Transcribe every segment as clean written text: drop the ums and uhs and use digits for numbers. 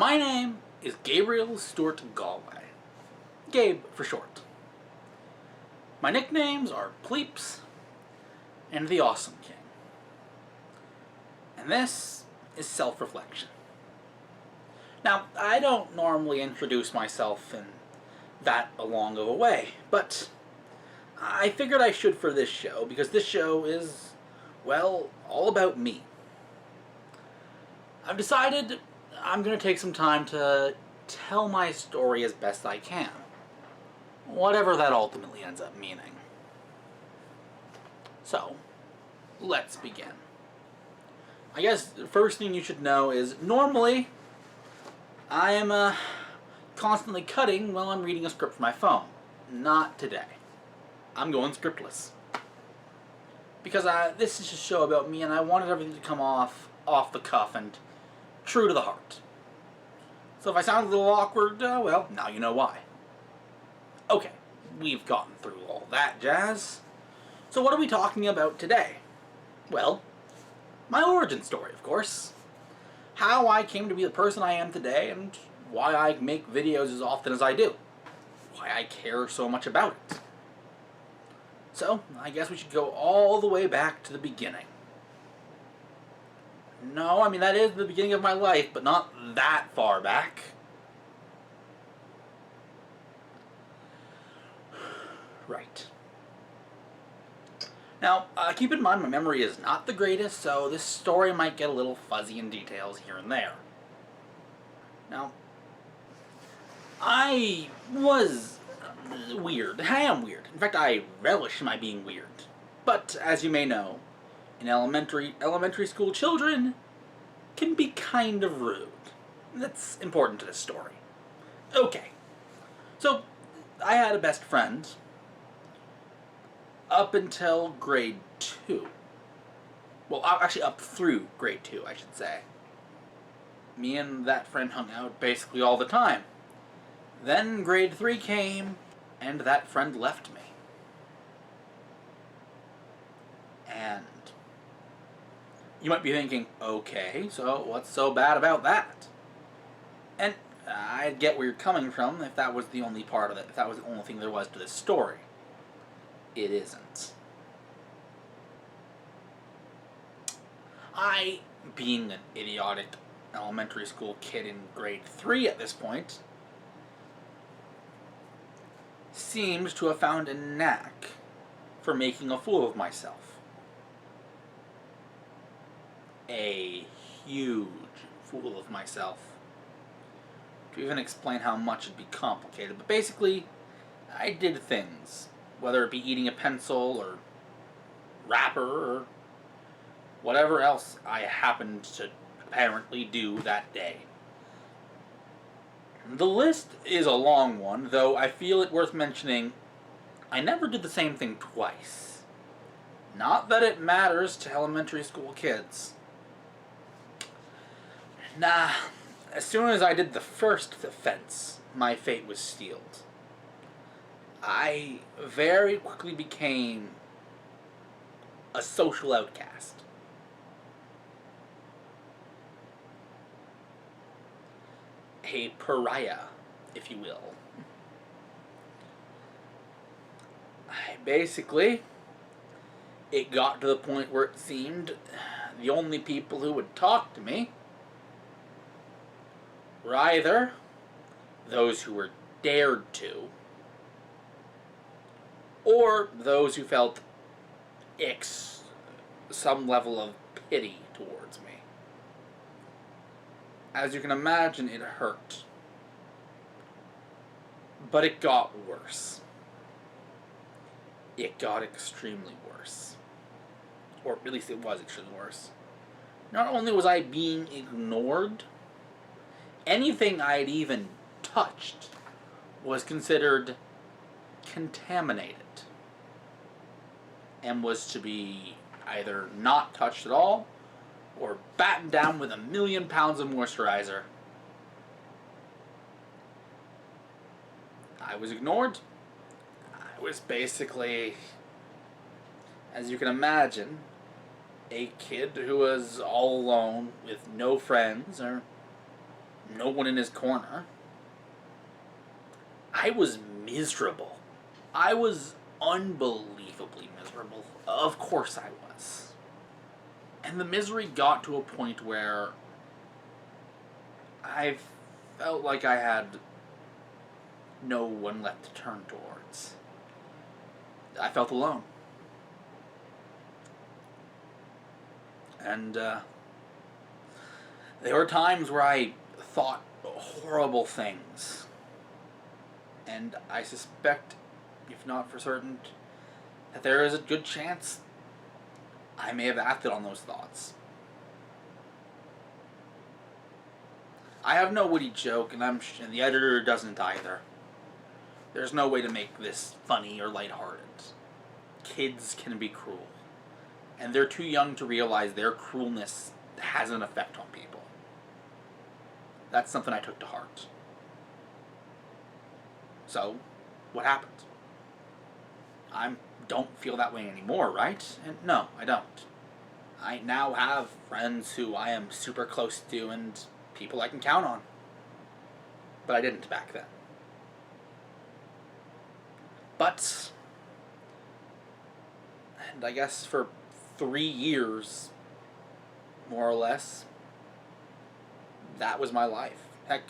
My name is Gabriel Stewart Galway. Gabe for short. My nicknames are Pleeps and the Awesome King. And this is Self-Reflection. Now, I don't normally introduce myself in that long of a way, but I figured I should for this show, because this show is, well, all about me. I've decided I'm going to take some time to tell my story as best I can, whatever that ultimately ends up meaning. So, let's begin. I guess the first thing you should know is, normally, I am constantly cutting while I'm reading a script from my phone. Not today. I'm going scriptless. Because this is a show about me, and I wanted everything to come off the cuff and true to the heart. So if I sound a little awkward, well, now you know why. Okay, we've gotten through all that jazz. So what are we talking about today? Well, my origin story, of course. How I came to be the person I am today, and why I make videos as often as I do. Why I care so much about it. So, I guess we should go all the way back to the beginning. No, I mean, that is the beginning of my life, but not that far back. Right. Now, keep in mind my memory is not the greatest, so this story might get a little fuzzy in details here and there. Now, I was weird. I am weird. In fact, I relish my being weird. But, as you may know, in elementary school, children can be kind of rude. That's important to this story. Okay. So, I had a best friend up until grade 2. Well, actually up through grade 2, I should say. Me and that friend hung out basically all the time. Then grade 3 came, and that friend left me. And you might be thinking, okay, so what's so bad about that? And I'd get where you're coming from if that was the only part of it, if that was the only thing there was to this story. It isn't. I, being an idiotic elementary school kid in grade 3 at this point, seems to have found a knack for making a fool of myself. A huge fool of myself. To even explain how much would be complicated, but basically, I did things, whether it be eating a pencil, or wrapper, or whatever else I happened to apparently do that day. The list is a long one, though I feel it worth mentioning I never did the same thing twice. Not that it matters to elementary school kids. Nah, as soon as I did the first offense, my fate was sealed. I very quickly became a social outcast. A pariah, if you will. Basically, it got to the point where it seemed the only people who would talk to me were either those who were dared to, or those who felt some level of pity towards me. As you can imagine, it hurt. But it got worse. It got extremely worse. Or at least it was extremely worse. Not only was I being ignored, anything I'd even touched was considered contaminated, and was to be either not touched at all, or battened down with 1,000,000 pounds of moisturizer. I was ignored. I was basically, as you can imagine, a kid who was all alone with no friends or no one in his corner. I was miserable. I was unbelievably miserable. Of course I was. And the misery got to a point where I felt like I had no one left to turn towards. I felt alone. And there were times where I thought horrible things. And I suspect, if not for certain, that there is a good chance I may have acted on those thoughts. I have no witty joke, and the editor doesn't either. There's no way to make this funny or lighthearted. Kids can be cruel, and they're too young to realize their cruelness has an effect on people. That's something I took to heart. So, what happened? I don't feel that way anymore, right? And no, I don't. I now have friends who I am super close to and people I can count on. But I didn't back then. But, and I guess for 3 years, more or less, that was my life. Heck,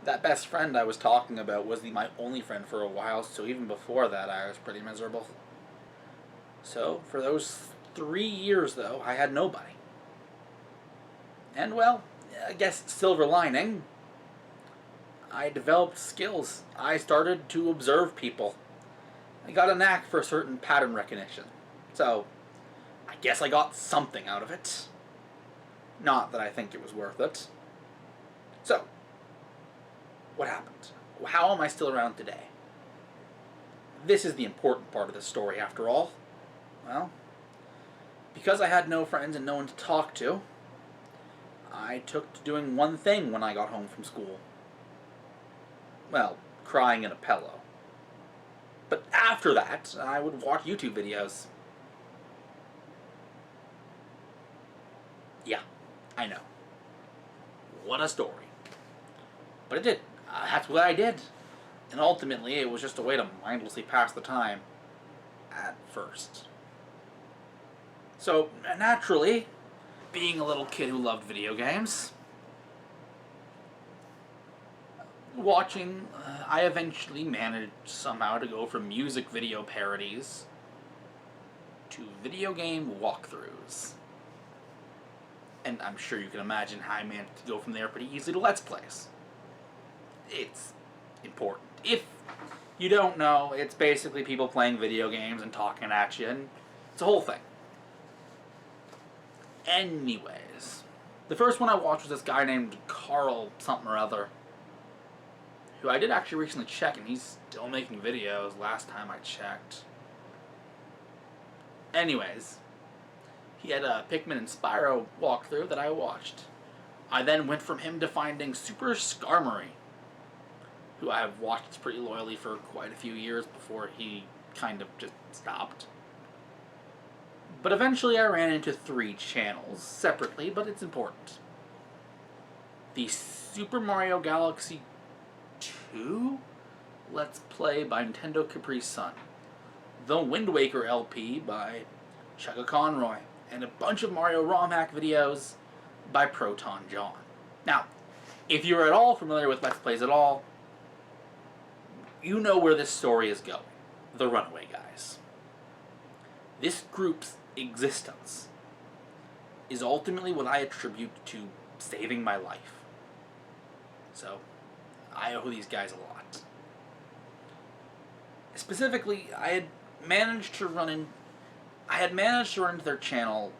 that best friend I was talking about was my only friend for a while, so even before that I was pretty miserable. So, for those 3 years, though, I had nobody. And, well, I guess silver lining, I developed skills. I started to observe people. I got a knack for certain pattern recognition. So, I guess I got something out of it. Not that I think it was worth it. So, what happened? How am I still around today? This is the important part of the story, after all. Well, because I had no friends and no one to talk to, I took to doing one thing when I got home from school. Well, crying in a pillow. But after that, I would watch YouTube videos. Yeah, I know. What a story. But it did. That's what I did. And ultimately, it was just a way to mindlessly pass the time. At first. So, naturally, being a little kid who loved video games, I eventually managed somehow to go from music video parodies to video game walkthroughs. And I'm sure you can imagine how I managed to go from there pretty easily to Let's Plays. It's important. If you don't know, it's basically people playing video games and talking at you, and it's a whole thing. Anyways, the first one I watched was this guy named Carl something or other, who I did actually recently check, and he's still making videos last time I checked. Anyways, he had a Pikmin and Spyro walkthrough that I watched. I then went from him to finding Super Skarmory, who I have watched pretty loyally for quite a few years before he kind of just stopped. But eventually I ran into 3 channels, separately, but it's important. The Super Mario Galaxy 2 Let's Play by NintendoCapriSun, the Wind Waker LP by chuggaaconroy, and a bunch of Mario ROM hack videos by Proton Jon. Now, if you're at all familiar with Let's Plays at all, you know where this story is going. The Runaway Guys. This group's existence is ultimately what I attribute to saving my life. So, I owe these guys a lot. Specifically, I had managed to run into their channel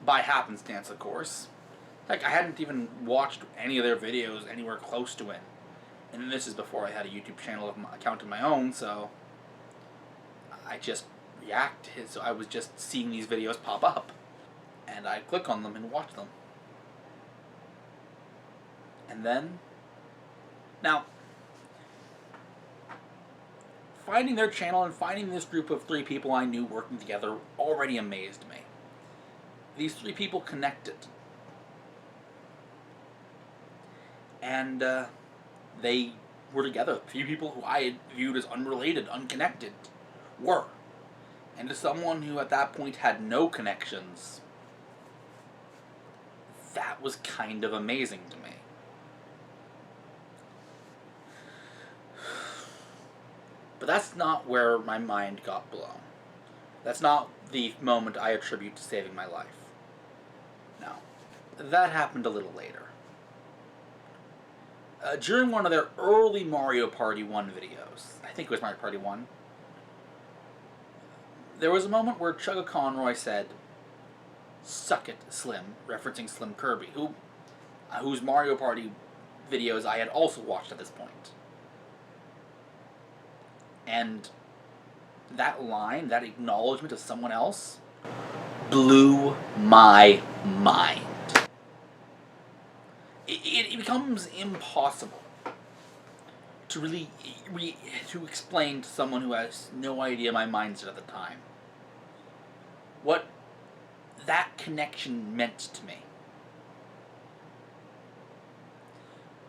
by happenstance, of course. Like, I hadn't even watched any of their videos anywhere close to it. And this is before I had a YouTube account of my own, so I just reacted. So I was just seeing these videos pop up, and I'd click on them and watch them. And then, now, finding their channel and finding this group of 3 people I knew working together already amazed me. These 3 people connected. and they were together. A few people who I had viewed as unrelated, unconnected, were. And to someone who at that point had no connections, that was kind of amazing to me. But that's not where my mind got blown. That's not the moment I attribute to saving my life. No. That happened a little later. During one of their early Mario Party 1 videos, I think it was Mario Party 1, there was a moment where chuggaaconroy said, "Suck it, Slim," referencing SlimKirby, whose Mario Party videos I had also watched at this point. And that line, that acknowledgement of someone else, blew my mind. It becomes impossible to really to explain to someone who has no idea my mindset at the time what that connection meant to me.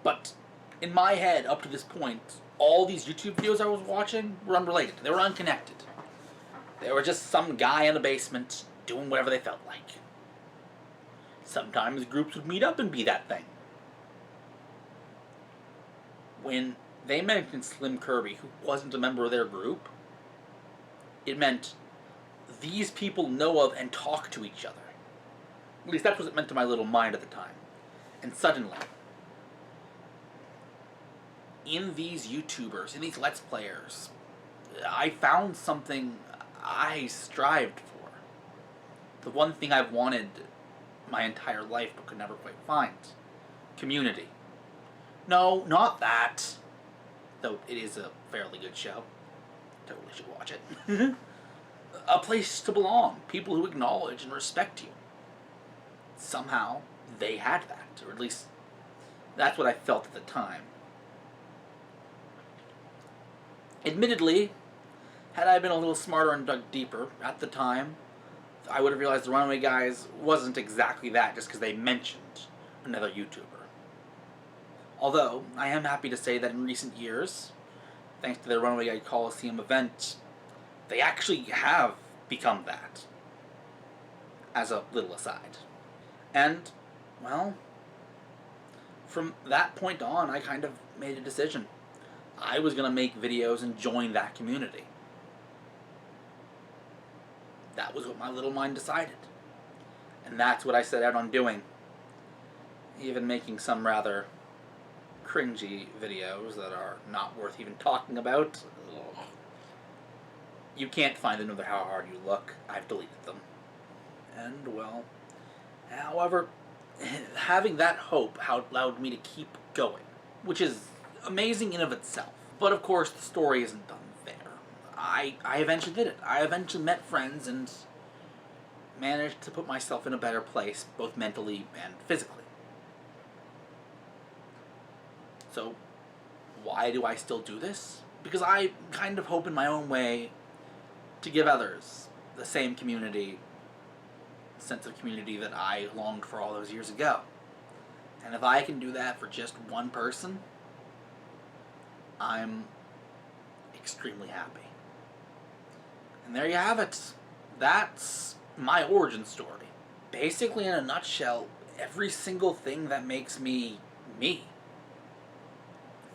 But in my head, up to this point, all these YouTube videos I was watching were unrelated. They were unconnected. They were just some guy in the basement doing whatever they felt like. Sometimes groups would meet up and be that thing. When they mentioned SlimKirby, who wasn't a member of their group, it meant these people know of and talk to each other. At least that's what it meant to my little mind at the time. And suddenly, in these YouTubers, in these Let's Players, I found something I strived for. The one thing I've wanted my entire life but could never quite find. Community. No, not that. Though it is a fairly good show. Totally should watch it. A place to belong. People who acknowledge and respect you. Somehow, they had that. Or at least, that's what I felt at the time. Admittedly, had I been a little smarter and dug deeper at the time, I would have realized the Runaway Guys wasn't exactly that just because they mentioned another YouTuber. Although, I am happy to say that in recent years, thanks to their Runaway Guy Coliseum event, they actually have become that. As a little aside. And, well, from that point on, I kind of made a decision. I was going to make videos and join that community. That was what my little mind decided. And that's what I set out on doing. Even making some rather cringy videos that are not worth even talking about. Ugh. You can't find them no matter how hard you look. I've deleted them. And, well, however, having that hope allowed me to keep going, which is amazing in of itself. But of course, the story isn't done there. I eventually did it. I eventually met friends and managed to put myself in a better place, both mentally and physically. So, why do I still do this? Because I kind of hope in my own way to give others the same sense of community that I longed for all those years ago. And if I can do that for just one person, I'm extremely happy. And there you have it. That's my origin story. Basically, in a nutshell, every single thing that makes me me.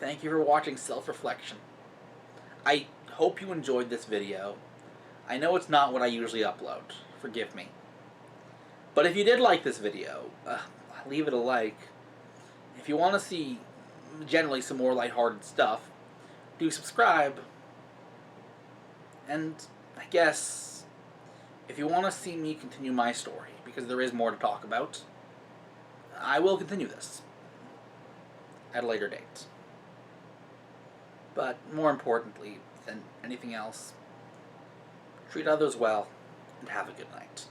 Thank you for watching Self-Reflection. I hope you enjoyed this video. I know it's not what I usually upload. Forgive me. But if you did like this video, leave it a like. If you want to see generally some more lighthearted stuff, do subscribe. And I guess if you want to see me continue my story, because there is more to talk about, I will continue this at a later date. But more importantly than anything else, treat others well and have a good night.